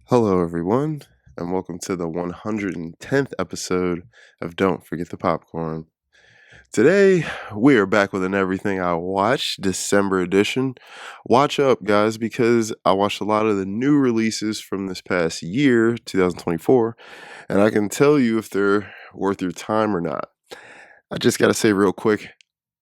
Hello, everyone, and welcome to the 110th episode of Don't Forget the Popcorn. Today, we are back with an Everything I Watched December edition. Watch up, guys, because I watched a lot of the new releases from this past year, 2024, and I can tell you if they're worth your time or not. I just gotta say real quick,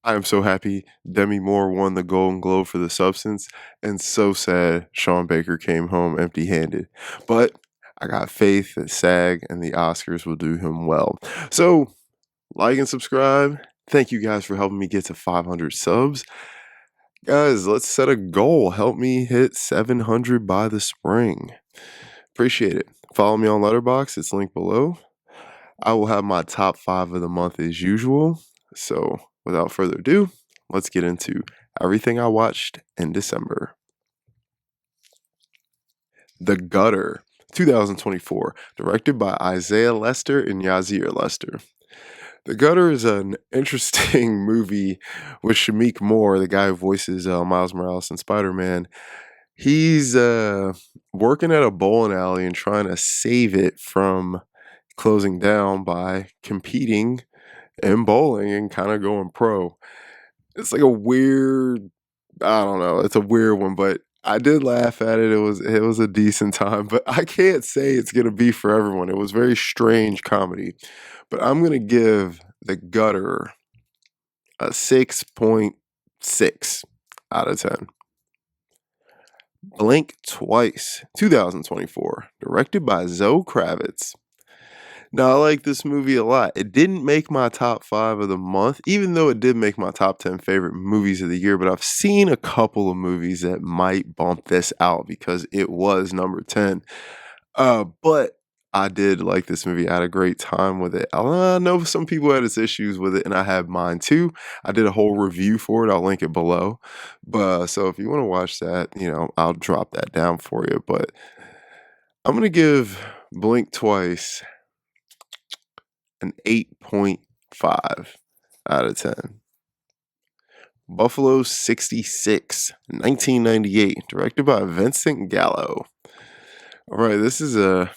I am so happy Demi Moore won the Golden Globe for The Substance, and so sad Sean Baker came home empty-handed. But I got faith that SAG and the Oscars will do him well. So, like and subscribe. Thank you guys for helping me get to 500 subs. Guys, let's set a goal. Help me hit 700 by the spring. Appreciate it. Follow me on Letterboxd. It's linked below. I will have my top 5 of the month as usual. So, without further ado, let's get into everything I watched in December. The Gutter, 2024, directed by Isaiah Lester and Yazir Lester. The Gutter is an interesting movie with Shamik Moore, the guy who voices Miles Morales and Spider-Man. He's working at a bowling alley and trying to save it from closing down by competing in bowling and kind of going pro. It's like a weird, I don't know, it's a weird one, but I did laugh at it. It was a decent time, but I can't say it's gonna be for everyone. It was very strange comedy. But I'm gonna give The Gutter a 6.6 out of 10. Blink Twice, 2024, directed by Zoe Kravitz. Now, I like this movie a lot. It didn't make my top 5 of the month, even though it did make my top 10 favorite movies of the year, but I've seen a couple of movies that might bump this out because it was number 10. But I did like this movie. I had a great time with it. I know some people had its issues with it, and I have mine too. I did a whole review for it. I'll link it below. But so if you want to watch that, I'll drop that down for you. But I'm gonna give Blink Twice an 8.5 out of 10. Buffalo 66, 1998, directed by Vincent Gallo. All right, this is a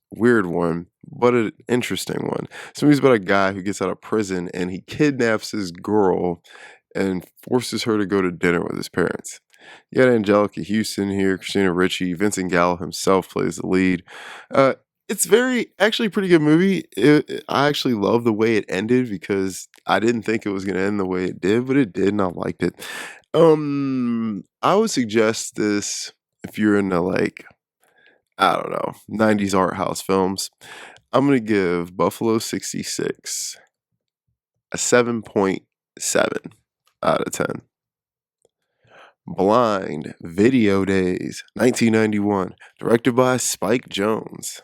weird one, but an interesting one. This movie's about a guy who gets out of prison and he kidnaps his girl and forces her to go to dinner with his parents. You got Angelica Houston here, Christina Ricci, Vincent Gallo himself plays the lead. It's actually pretty good movie. I actually love the way it ended because I didn't think it was going to end the way it did, but it did, and I liked it. I would suggest this if you're into I don't know, 90s art house films. I'm gonna give Buffalo 66 a 7.7 out of 10. Blind Video Days, 1991, directed by Spike Jonze.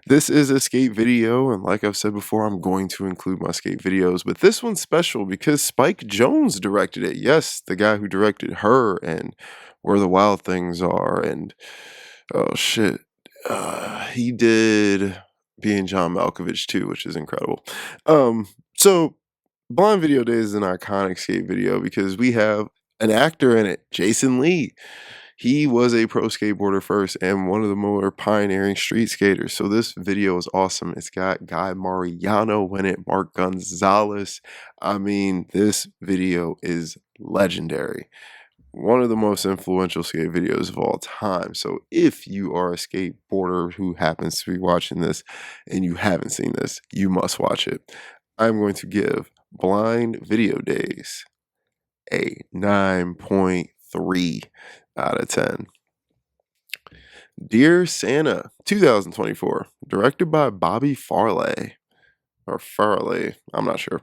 This is a skate video, and like I've said before, I'm going to include my skate videos, but this one's special because Spike Jonze directed it. Yes, the guy who directed Her and Where the Wild Things Are, and oh shit, he did Being John Malkovich too, which is incredible. So Blind Video Days is an iconic skate video because we have an actor in it, Jason Lee. He was a pro skateboarder first and one of the more pioneering street skaters. So this video is awesome. It's got Guy Mariano in it, Mark Gonzalez. I mean, this video is legendary. One of the most influential skate videos of all time. So if you are a skateboarder who happens to be watching this and you haven't seen this, you must watch it. I'm going to give Blind Video Days a 9.3 out of 10. Dear Santa, 2024, directed by Bobby Farley. Or Farley, I'm not sure.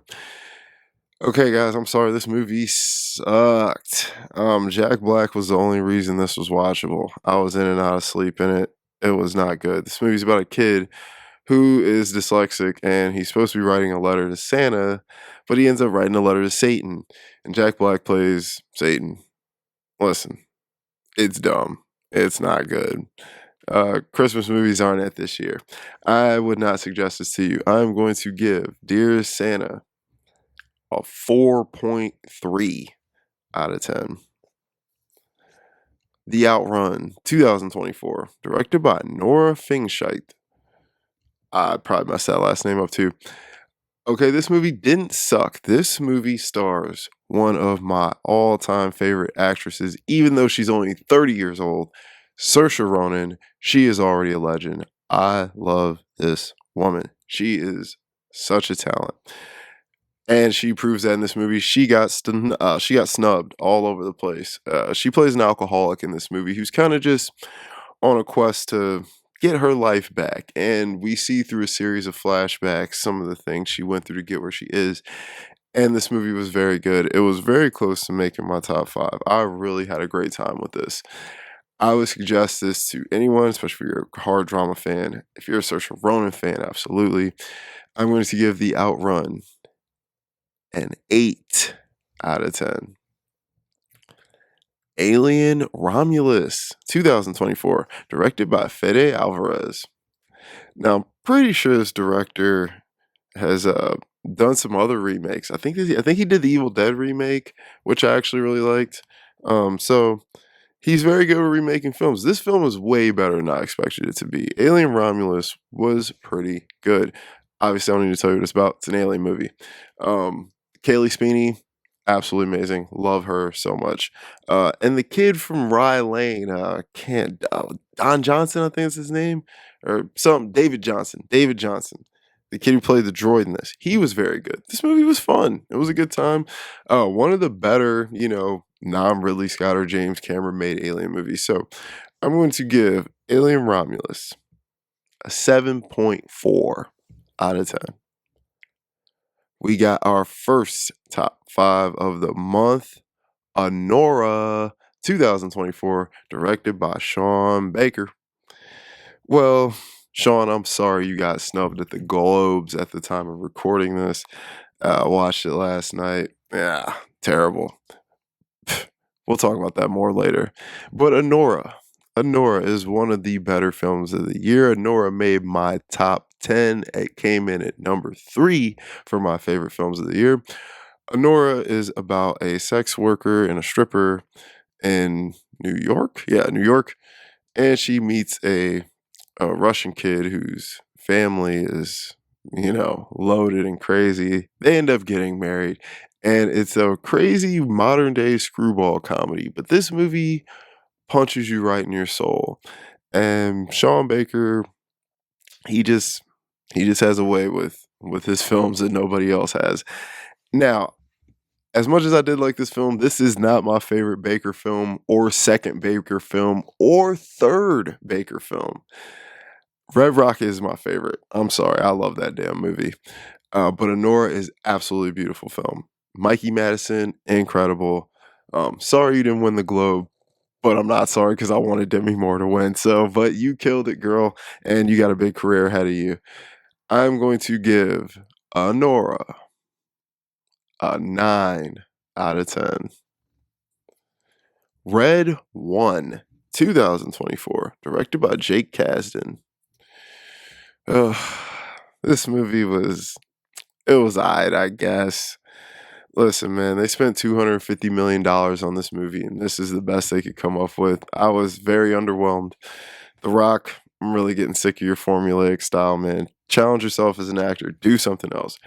Okay, guys, I'm sorry. This movie sucked. Jack Black was the only reason this was watchable. I was in and out of sleep in it. It was not good. This movie's about a kid who is dyslexic and he's supposed to be writing a letter to Santa, but he ends up writing a letter to Satan. And Jack Black plays Satan. Listen, it's dumb. It's not good. Christmas movies aren't it this year. I would not suggest this to you. I'm going to give Dear Santa a 4.3 out of 10. The Outrun, 2024, directed by Nora Fingscheidt. I probably messed that last name up too. Okay, this movie didn't suck. This movie stars one of my all-time favorite actresses, even though she's only 30 years old, Saoirse Ronan. She is already a legend. I love this woman. She is such a talent. And she proves that in this movie. She got snubbed all over the place. She plays an alcoholic in this movie who's kind of just on a quest to get her life back. And we see through a series of flashbacks some of the things she went through to get where she is. And this movie was very good. It was very close to making my top five. I really had a great time with this. I would suggest this to anyone, especially if you're a hard drama fan. If you're a Saoirse Ronan fan, absolutely. I'm going to give The Outrun an 8 out of 10. Alien Romulus, 2024, directed by Fede Alvarez. Now, I'm pretty sure this director has done some other remakes. I think he did the Evil Dead remake, which I actually really liked. So he's very good at remaking films. This film was way better than I expected it to be. Alien Romulus was pretty good. Obviously, I don't need to tell you what it's about. It's an alien movie. Kaylee Speeney, absolutely amazing. Love her so much. And the kid from Rye Lane, Don Johnson, I think is his name, or something. David Johnson. The kid who played the droid in this, he was very good. This movie was fun. It was a good time. One of the better, non-Ridley Scott or James Cameron made alien movies. So I'm going to give Alien Romulus a 7.4 out of 10. We got our first top five of the month, Anora, 2024, directed by Sean Baker. Well, Sean, I'm sorry you got snubbed at the Globes at the time of recording this. I watched it last night. Yeah, terrible. We'll talk about that more later. But Anora is one of the better films of the year. Anora made my top 10. It came in at number 3 for my favorite films of the year. Anora is about a sex worker and a stripper in New York. Yeah, New York. And she meets a Russian kid whose family is, loaded and crazy. They end up getting married. And it's a crazy modern day screwball comedy. But this movie punches you right in your soul. And Sean Baker, he just has a way with his films that nobody else has. Now, as much as I did like this film, this is not my favorite Baker film or second Baker film or third Baker film. Red Rocket is my favorite. I'm sorry. I love that damn movie. But Anora is absolutely beautiful film. Mikey Madison, incredible. Sorry you didn't win the Globe, but I'm not sorry because I wanted Demi Moore to win. But you killed it, girl, and you got a big career ahead of you. I'm going to give Anora a 9 out of 10. Red 1, 2024, directed by Jake Kasdan. This movie was alright, I guess. Listen, man, they spent $250 million on this movie, and this is the best they could come up with. I was very underwhelmed. The Rock, I'm really getting sick of your formulaic style, man. Challenge yourself as an actor. Do something else.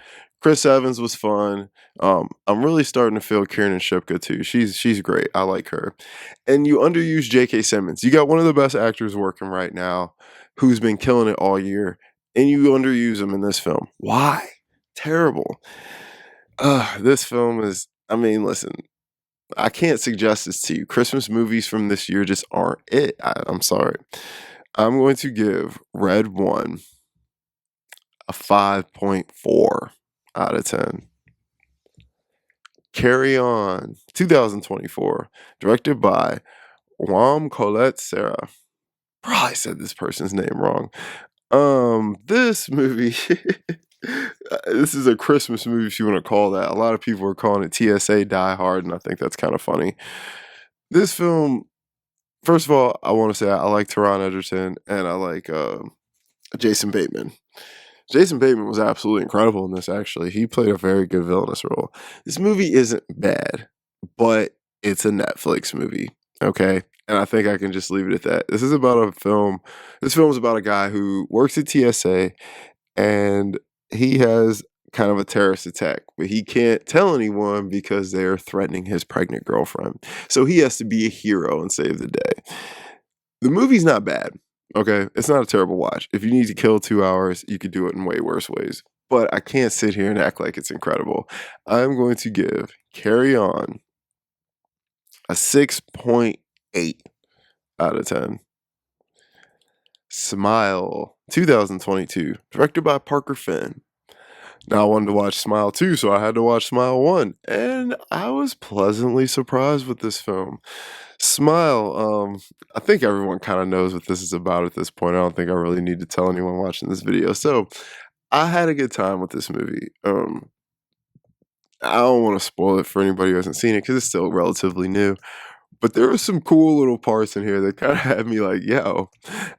Chris Evans was fun. I'm really starting to feel Kiernan Shipka too. She's great. I like her. And you underuse J.K. Simmons. You got one of the best actors working right now who's been killing it all year, and you underuse him in this film. Why? Terrible. This film is, listen, I can't suggest this to you. Christmas movies from this year just aren't it. I'm sorry. I'm going to give Red 1 a 5.4 out of 10. Carry On, 2024, directed by Wam Colette Serra. Probably said this person's name wrong. This movie, this is a Christmas movie if you want to call that. A lot of people are calling it TSA Die Hard, and I think that's kind of funny. This film, first of all, I want to say I like Taron Egerton and I like Jason Bateman. Jason Bateman was absolutely incredible in this, actually. He played a very good villainous role. This movie isn't bad, but it's a Netflix movie, okay? and I think I can just leave it at that. This film is about a guy who works at TSA, and he has kind of a terrorist attack, but he can't tell anyone because they're threatening his pregnant girlfriend. So he has to be a hero and save the day. The movie's not bad, okay? It's not a terrible watch. If you need to kill 2 hours, you could do it in way worse ways. But I can't sit here and act like it's incredible. I'm going to give Carry On a 6.8 out of 10. Smile, 2022, directed by Parker Finn. Now I wanted to watch Smile 2, so I had to watch Smile 1, and I was pleasantly surprised with this film. Smile, I think everyone kind of knows what this is about at this point. I don't think I really need to tell anyone watching this video. So, I had a good time with this movie. I don't want to spoil it for anybody who hasn't seen it because it's still relatively new. But there were some cool little parts in here that kind of had me like, yo,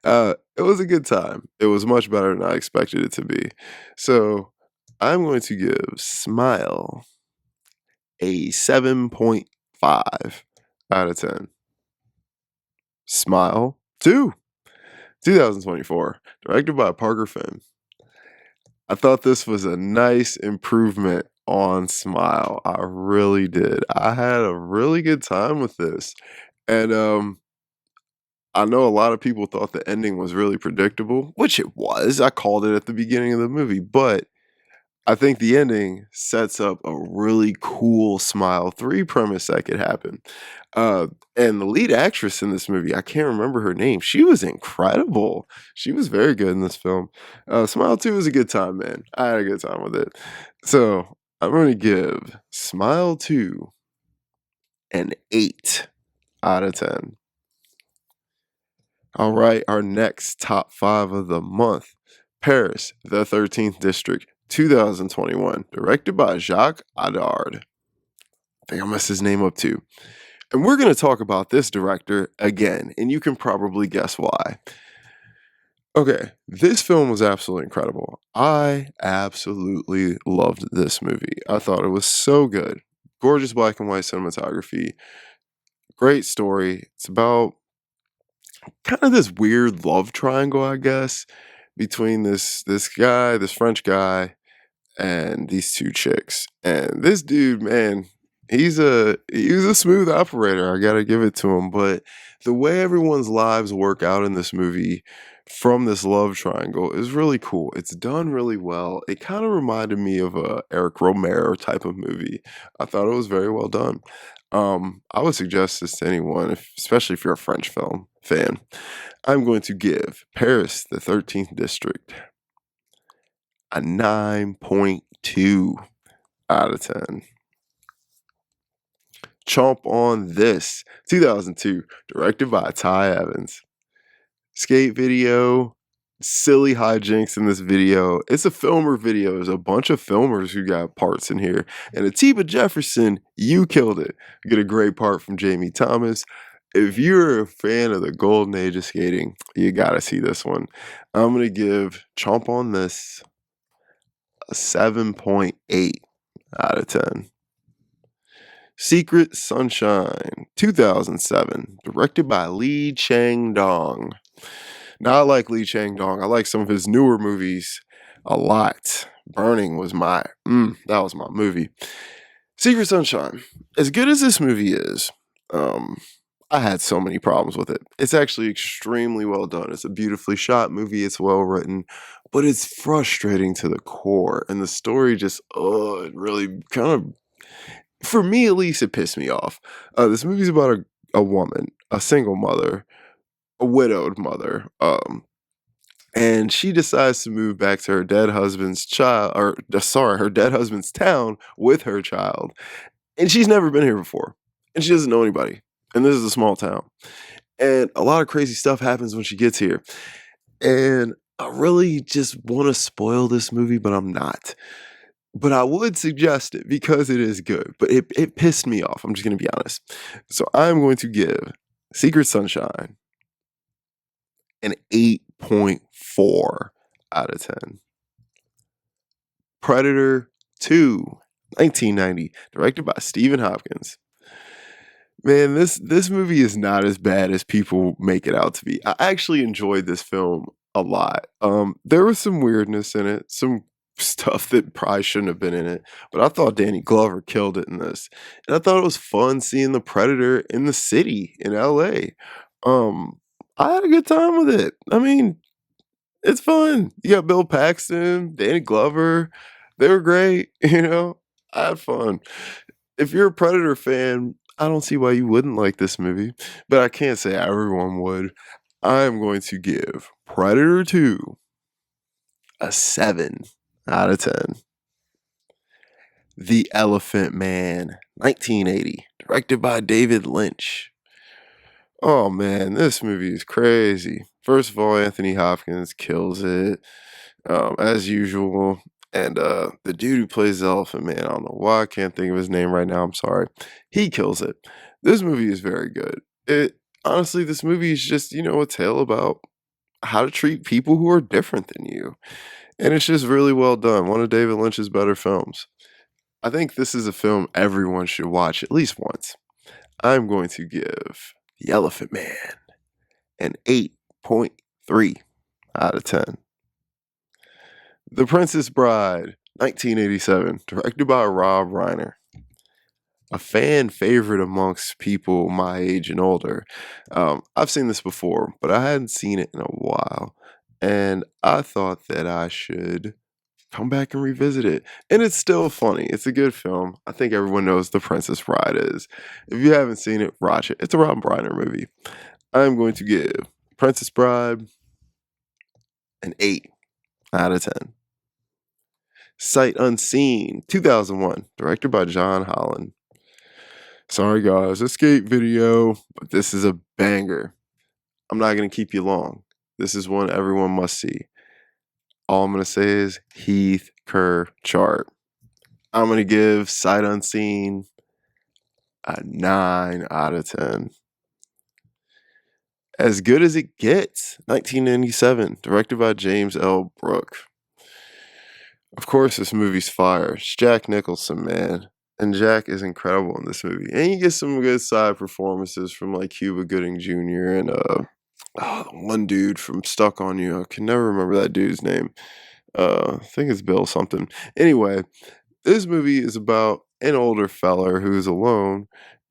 it was a good time. It was much better than I expected it to be. So I'm going to give Smile a 7.5 out of 10. Smile 2, 2024, directed by Parker Finn. I thought this was a nice improvement on Smile. I really did. I had a really good time with this. And I know a lot of people thought the ending was really predictable, which it was. I called it at the beginning of the movie, but I think the ending sets up a really cool Smile 3 premise that could happen. And the lead actress in this movie, I can't remember her name. She was incredible. She was very good in this film. Smile 2 was a good time, man. I had a good time with it. So I'm going to give Smile 2 an 8 out of 10. All right, our next top 5 of the month. Paris, the 13th District, 2021, directed by Jacques Audiard. I think I messed his name up too. And we're going to talk about this director again, and you can probably guess why. Okay, this film was absolutely incredible. I absolutely loved this movie. I thought it was so good. Gorgeous black and white cinematography, great story. It's about kind of this weird love triangle, I guess, between this French guy, and these 2 chicks. And this dude, man, he was a smooth operator. I gotta give it to him. But the way everyone's lives work out in this movie from this love triangle is really cool. It's done really well. It kind of reminded me of a Eric Romero type of movie. I thought it was very well done. I would suggest this to anyone, especially if you're a French film fan. I'm going to give Paris, the 13th District, a 9.2 out of 10. Chomp on This, 2002, directed by Ty Evans. Skate video, silly hijinks in this video. It's a filmer video. There's a bunch of filmers who got parts in here. And Atiba Jefferson, you killed it. You get a great part from Jamie Thomas. If you're a fan of the golden age of skating, you gotta see this one. I'm gonna give Chomp on This a 7.8 out of 10. Secret Sunshine, 2007, directed by Lee Chang-dong. Now, I like Lee Chang-dong. I like some of his newer movies a lot. Burning was that was my movie. Secret Sunshine, as good as this movie is, I had so many problems with it. It's actually extremely well done. It's a beautifully shot movie. It's well written, but it's frustrating to the core. And the story just, it really kind of, for me at least, it pissed me off. This movie's about a woman, a single mother, a widowed mother, and she decides to move back to her dead husband's her dead husband's town with her child. And she's never been here before, and she doesn't know anybody. And this is a small town. And a lot of crazy stuff happens when she gets here. And I really just want to spoil this movie, but I'm not. But I would suggest it because it is good. But it pissed me off. I'm just going to be honest. So I'm going to give Secret Sunshine an 8.4 out of 10. Predator 2, 1990, directed by Stephen Hopkins. Man, this movie is not as bad as people make it out to be. I actually enjoyed this film a lot. There was some weirdness in it, some stuff that probably shouldn't have been in it, but I thought Danny Glover killed it in this. And I thought it was fun seeing the Predator in the city in LA. Um, I had a good time with it. I mean, it's fun. You got Bill Paxton, Danny Glover. They were great, you know? I had fun. If you're a Predator fan, I don't see why you wouldn't like this movie, but I can't say everyone would. I am going to give Predator 2 a 7 out of 10. The Elephant Man, 1980, directed by David Lynch. Oh man, this movie is crazy. First of all, Anthony Hopkins kills it, as usual. And the dude who plays the Elephant Man, I don't know why I can't think of his name right now. I'm sorry. He kills it. This movie is very good. It honestly, this movie is just a tale about how to treat people who are different than you, and it's just really well done. One of David Lynch's better films. I think this is a film everyone should watch at least once. I'm going to give The Elephant Man an 8.3 out of 10. The Princess Bride, 1987, directed by Rob Reiner. A fan favorite amongst people my age and older. I've seen this before, but I hadn't seen it in a while. And I thought that I should come back and revisit it. And it's still funny. It's a good film. I think everyone knows The Princess Bride is. If you haven't seen it, watch it. It's a Rob Reiner movie. I'm going to give Princess Bride an 8 out of 10. Sight Unseen, 2001, directed by John Holland. Sorry guys, escape video, but this is a banger. I'm not going to keep you long. This is one everyone must see. All I'm going to say is Heath Kerr chart. I'm going to give Sight Unseen a 9 out of 10. As Good as It Gets, 1997, directed by James L. Brooke. Of course, this movie's fire. It's Jack Nicholson, man. And Jack is incredible in this movie. And you get some good side performances from like Cuba Gooding Jr. and the one dude from Stuck on You. I can never remember that dude's name. I think it's Bill something. Anyway, this movie is about an older feller who's alone,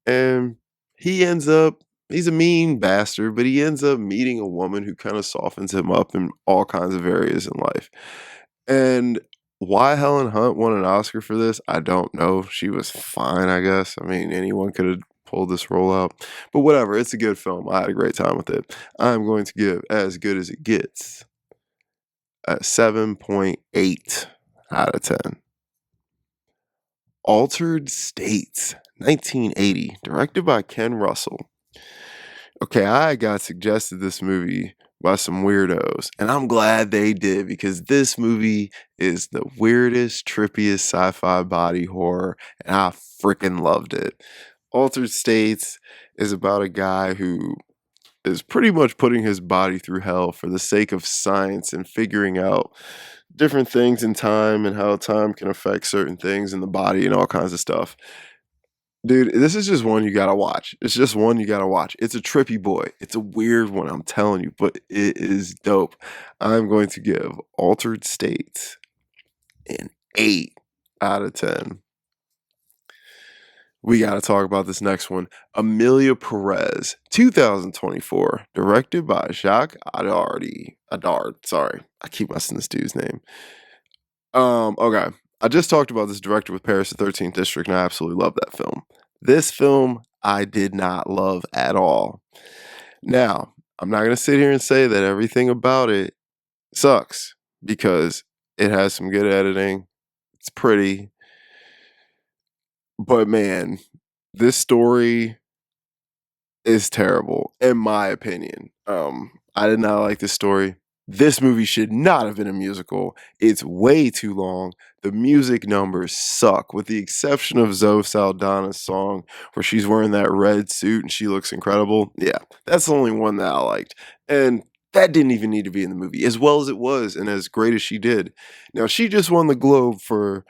and he's a mean bastard, but he ends up meeting a woman who kind of softens him up in all kinds of areas in life. And why Helen Hunt won an Oscar for this, I don't know. She was fine, I guess. I mean, anyone could have pulled this role out. But whatever, it's a good film. I had a great time with it. I'm going to give As Good as It Gets a 7.8 out of 10. Altered States, 1980, directed by Ken Russell. Okay, I got suggested this movie by some weirdos, and I'm glad they did because this movie is the weirdest, trippiest sci-fi body horror, and I freaking loved it. Altered States is about a guy who is pretty much putting his body through hell for the sake of science and figuring out different things in time and how time can affect certain things in the body and all kinds of stuff. Dude, this is just one you gotta watch. It's just one you gotta watch. It's a trippy boy. It's a weird one, I'm telling you, but it is dope. I'm going to give Altered States an 8 out of 10. We gotta talk about this next one. Amelia Perez, 2024, directed by Jacques Adard. Sorry, I keep messing this dude's name. Okay. I just talked about this director with Paris the 13th District, and I absolutely love that film. This film, I did not love at all. Now, I'm not going to sit here and say that everything about it sucks because it has some good editing. It's pretty. But man, this story is terrible, in my opinion. I did not like this story. This movie should not have been a musical. It's way too long. The music numbers suck, with the exception of Zoe Saldana's song where she's wearing that red suit and she looks incredible. Yeah, that's the only one that I liked. And that didn't even need to be in the movie, as well as it was and as great as she did. Now, she just won the Globe for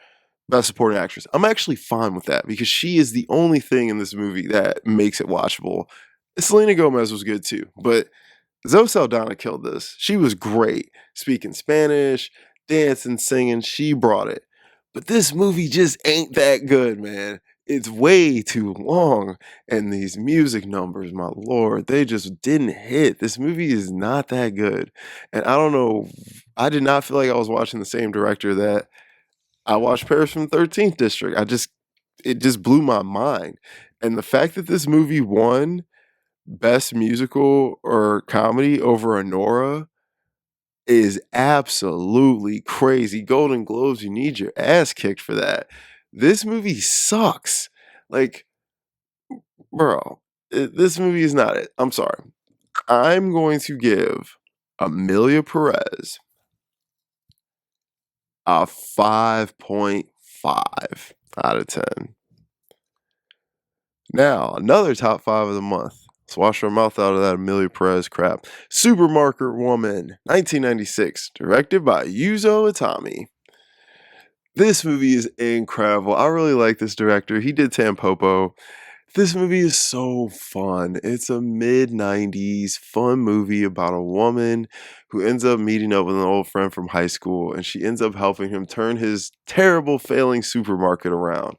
Best supporting actress. I'm actually fine with that because she is the only thing in this movie that makes it watchable. Selena Gomez was good too, but Zoe Saldana killed this. She was great speaking Spanish, dancing, singing. She brought it. But this movie just ain't that good, man. It's way too long. And these music numbers, my lord, they just didn't hit. This movie is not that good. And I don't know, I did not feel like I was watching the same director that I watched Paris from the 13th District. It just blew my mind. And the fact that this movie won Best Musical or Comedy over Anora is absolutely crazy. Golden Globes, you need your ass kicked for that. This movie sucks. Like, bro, this movie is not it. I'm sorry. I'm going to give Amelia Perez a 5.5 out of 10. Now, another top 5 of the month. Let's wash our mouth out of that Amelia Perez crap. Supermarket Woman, 1996, directed by Yuzo Itami. This movie is incredible. I really like this director. He did Tampopo. This movie is so fun. It's a mid-90s fun movie about a woman who ends up meeting up with an old friend from high school, and she ends up helping him turn his terrible failing supermarket around.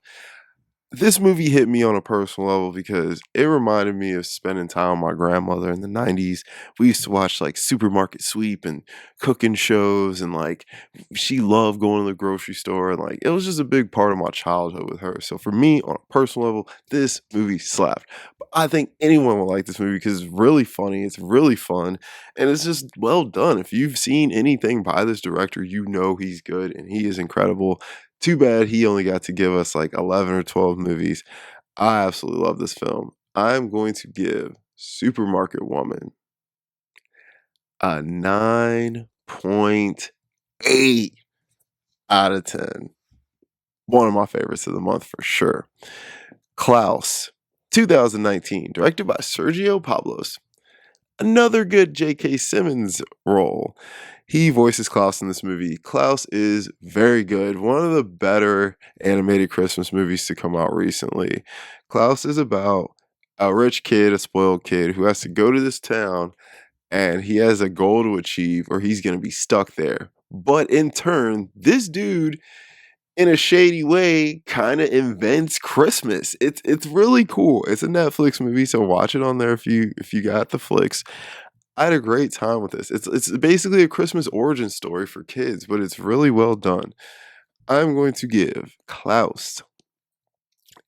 This movie hit me on a personal level because it reminded me of spending time with my grandmother in the 90s. We used to watch like Supermarket Sweep and cooking shows, and like she loved going to the grocery store, and like it was just a big part of my childhood with her. So for me, on a personal level, this movie slapped. But I think anyone will like this movie because it's really funny, it's really fun, and it's just well done. If you've seen anything by this director, you know he's good and he is incredible. Too bad he only got to give us like 11 or 12 movies. I absolutely love this film. I'm going to give Supermarket Woman a 9.8 out of 10. One of my favorites of the month for sure. Klaus, 2019, directed by Sergio Pablos. Another good J.K. Simmons role. He voices Klaus in this movie. Klaus is very good. One of the better animated Christmas movies to come out recently. Klaus is about a rich kid, a spoiled kid, who has to go to this town and he has a goal to achieve or he's going to be stuck there. But in turn, this dude, in a shady way, kind of invents Christmas. It's really cool. It's a Netflix movie, so watch it on there if you got the flicks. I had a great time with this. It's basically a Christmas origin story for kids, but it's really well done. I'm going to give Klaus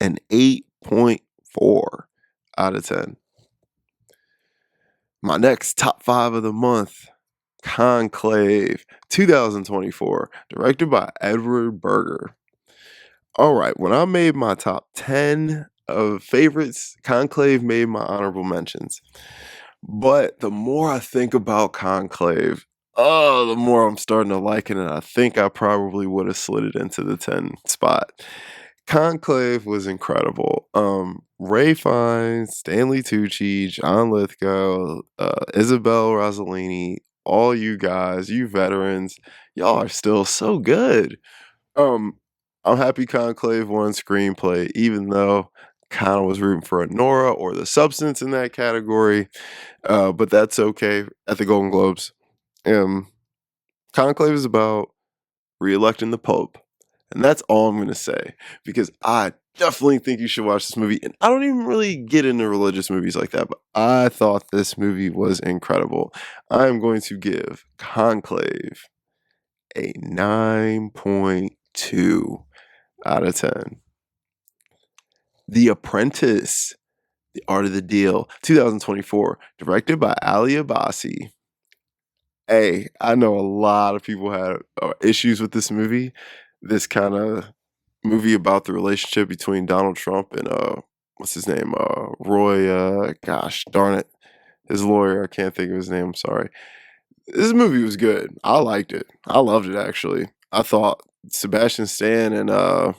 an 8.4 out of 10. My next top 5 of the month, Conclave, 2024, directed by Edward Berger. All right, when I made my top 10 of favorites, Conclave made my honorable mentions. But the more I think about Conclave, oh, the more I'm starting to like it, and I think I probably would have slid it into the 10 spot. Conclave was incredible. Ray Fiennes, Stanley Tucci, John Lithgow, Isabel Rossellini, all you guys, you veterans, y'all are still so good. Um, I'm happy Conclave won screenplay, even though kind of was rooting for Anora or The Substance in that category. But that's okay at the Golden Globes. Conclave is about re-electing the Pope. And that's all I'm going to say because I definitely think you should watch this movie. And I don't even really get into religious movies like that, but I thought this movie was incredible. I'm going to give Conclave a 9.2 out of 10. The Apprentice, The Art of the Deal, 2024, directed by Ali Abbasi. Hey, I know a lot of people had issues with this movie. This kind of movie about the relationship between Donald Trump and what's his name? Roy. Gosh darn it, his lawyer. I can't think of his name. I'm sorry. This movie was good. I liked it. I loved it actually. I thought Sebastian Stan and uh,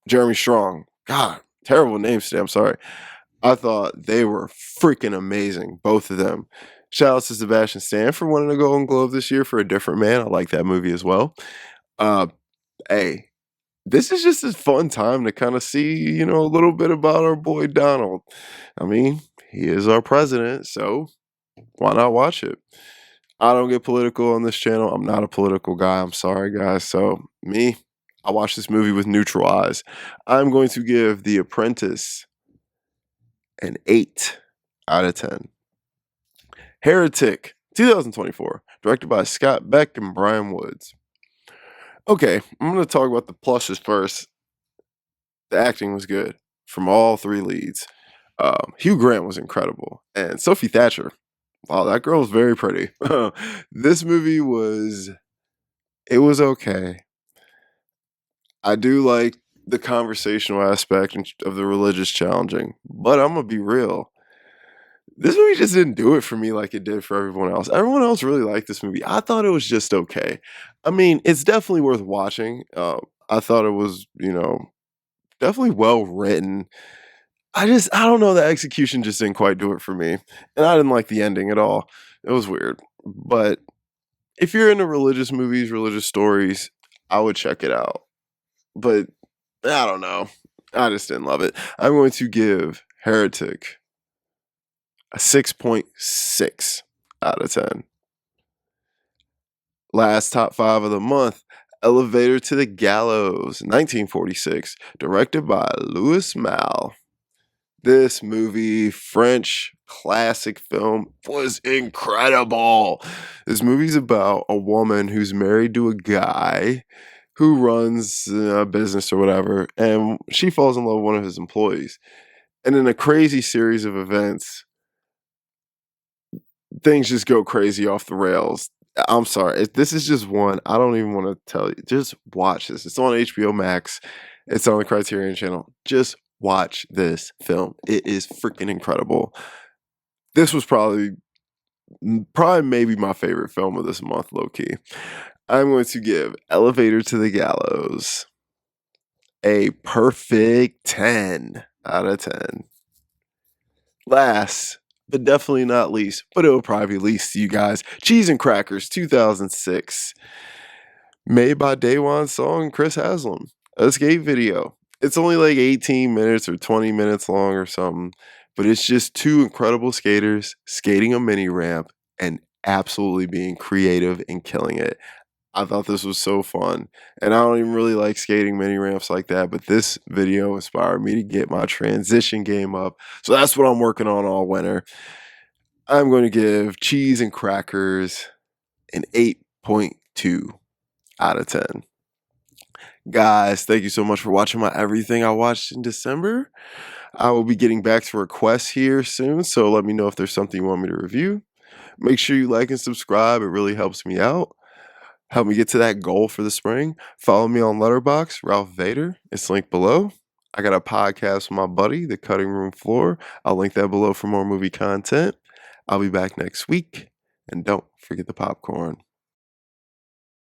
Jeremy Strong. God, terrible names today. I'm sorry. I thought they were freaking amazing, both of them. Shout out to Sebastian Stan for winning a Golden Globe this year for A Different Man. I like that movie as well. Uh, hey, this is just a fun time to kind of see, a little bit about our boy Donald. I mean, he is our president, so why not watch it? I don't get political on this channel. I'm not a political guy. I'm sorry, guys. So, I watch this movie with neutral eyes. I'm going to give The Apprentice an 8 out of 10. Heretic, 2024, directed by Scott Beck and Brian Woods. Okay, I'm going to talk about the pluses first. The acting was good from all three leads. Hugh Grant was incredible. And Sophie Thatcher, wow, that girl was very pretty. This movie was okay. I do like the conversational aspect of the religious challenging, but I'm going to be real. This movie just didn't do it for me like it did for everyone else. Everyone else really liked this movie. I thought it was just okay. I mean, it's definitely worth watching. I thought it was, definitely well written. I don't know, the execution just didn't quite do it for me. And I didn't like the ending at all. It was weird. But if you're into religious movies, religious stories, I would check it out. But I don't know. I just didn't love it. I'm going to give Heretic a 6.6 out of 10. Last top 5 of the month, Elevator to the Gallows, 1946, directed by Louis Malle. This movie, French classic film, was incredible. This movie's about a woman who's married to a guy who runs a business or whatever, and she falls in love with one of his employees. And in a crazy series of events, things just go crazy off the rails. I'm sorry. This is just one. I don't even want to tell you. Just watch this. It's on HBO Max. It's on the Criterion Channel. Just watch this film. It is freaking incredible. This was probably maybe my favorite film of this month, low key. I'm going to give Elevator to the Gallows a perfect 10 out of 10. Last, but definitely not least, but it will probably be least to you guys, Cheese and Crackers, 2006. Made by Daewon Song and Chris Haslam. A skate video. It's only like 18 minutes or 20 minutes long or something, but it's just two incredible skaters skating a mini ramp and absolutely being creative and killing it. I thought this was so fun, and I don't even really like skating mini ramps like that, but this video inspired me to get my transition game up, so that's what I'm working on all winter. I'm going to give Cheese and Crackers an 8.2 out of 10. Guys, thank you so much for watching my everything I watched in December. I will be getting back to requests here soon, so let me know if there's something you want me to review. Make sure you like and subscribe. It really helps me out. Help me get to that goal for the spring. Follow me on Letterboxd, Ralph Vader. It's linked below. I got a podcast with my buddy, The Cutting Room Floor. I'll link that below for more movie content. I'll be back next week. And don't forget the popcorn.